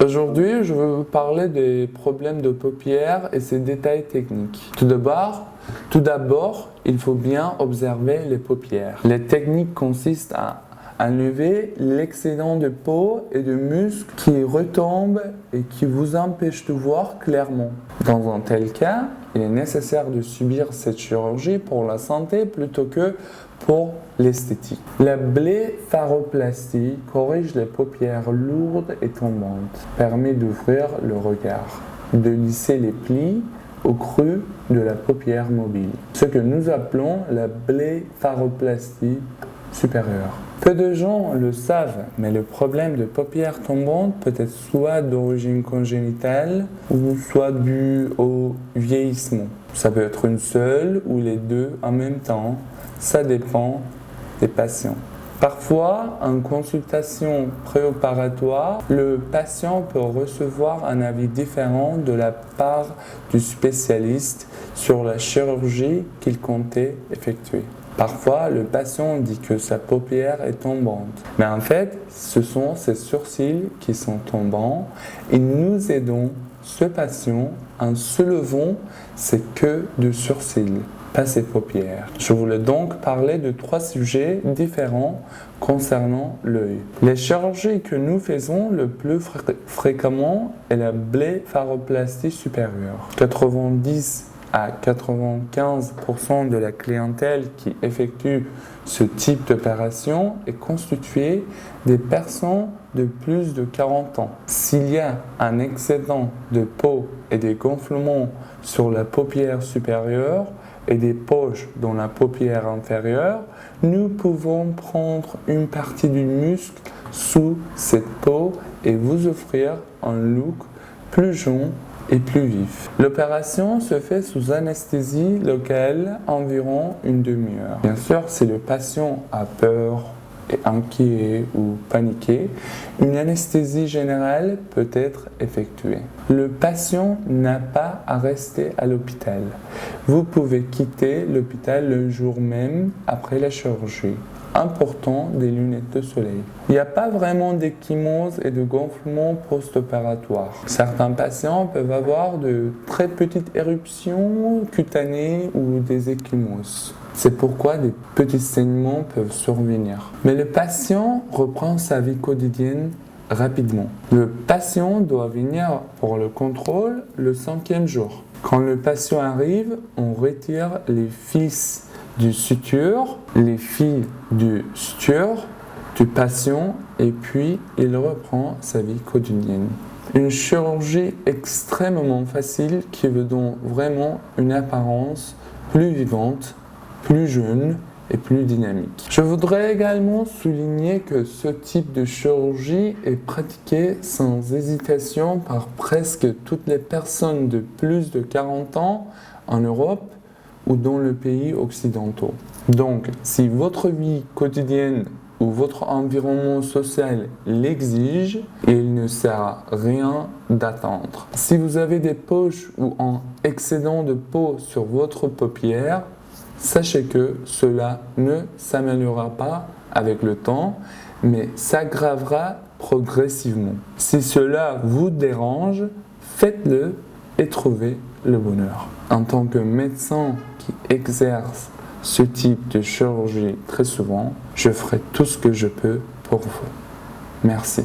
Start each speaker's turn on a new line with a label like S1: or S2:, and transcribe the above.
S1: Aujourd'hui, je vais vous parler des problèmes de paupières et ses détails techniques. Tout d'abord, il faut bien observer les paupières. Les techniques consistent à enlever l'excédent de peau et de muscles qui retombent et qui vous empêchent de voir clairement. Dans un tel cas, il est nécessaire de subir cette chirurgie pour la santé plutôt que pour l'esthétique. La blépharoplastie corrige les paupières lourdes et tombantes, permet d'ouvrir le regard, de lisser les plis au creux de la paupière mobile, ce que nous appelons la blépharoplastie supérieure. Peu de gens le savent, mais le problème de paupières tombantes peut être soit d'origine congénitale ou soit dû au vieillissement. Ça peut être une seule ou les deux en même temps, ça dépend des patients. Parfois, en consultation préopératoire, le patient peut recevoir un avis différent de la part du spécialiste sur la chirurgie qu'il comptait effectuer. Parfois, le patient dit que sa paupière est tombante, mais en fait, ce sont ses sourcils qui sont tombants et nous aidons ce patient en soulevant ses queues de sourcils, pas ses paupières. Je voulais donc parler de 3 sujets différents concernant l'œil. Les chirurgies que nous faisons le plus fréquemment est la blépharoplastie supérieure. 90 à 95% de la clientèle qui effectue ce type d'opération est constituée des personnes de plus de 40 ans. S'il y a un excédent de peau et des gonflements sur la paupière supérieure et des poches dans la paupière inférieure, nous pouvons prendre une partie du muscle sous cette peau et vous offrir un look plus jaune et plus vif. L'opération se fait sous anesthésie locale environ une demi-heure. Bien sûr, si le patient a peur, est inquiet ou paniqué, une anesthésie générale peut être effectuée. Le patient n'a pas à rester à l'hôpital. Vous pouvez quitter l'hôpital le jour même après la chirurgie. Important des lunettes de soleil. Il n'y a pas vraiment d'ecchymose et de gonflement post-opératoire. Certains patients peuvent avoir de très petites éruptions cutanées ou des ecchymoses. C'est pourquoi des petits saignements peuvent survenir. Mais le patient reprend sa vie quotidienne rapidement. Le patient doit venir pour le contrôle le 5e jour. Quand le patient arrive, on retire les fils du suture, les fils du suture du patient et puis il reprend sa vie quotidienne. Une chirurgie extrêmement facile qui veut donc vraiment une apparence plus vivante, plus jeune et plus dynamique. Je voudrais également souligner que ce type de chirurgie est pratiqué sans hésitation par presque toutes les personnes de plus de 40 ans en Europe ou dans les pays occidentaux. Donc, si votre vie quotidienne ou votre environnement social l'exige, il ne sert à rien d'attendre. Si vous avez des poches ou un excédent de peau sur votre paupière, sachez que cela ne s'améliorera pas avec le temps, mais s'aggravera progressivement. Si cela vous dérange, faites-le et trouvez le bonheur. En tant que médecin qui exerce ce type de chirurgie très souvent, je ferai tout ce que je peux pour vous. Merci.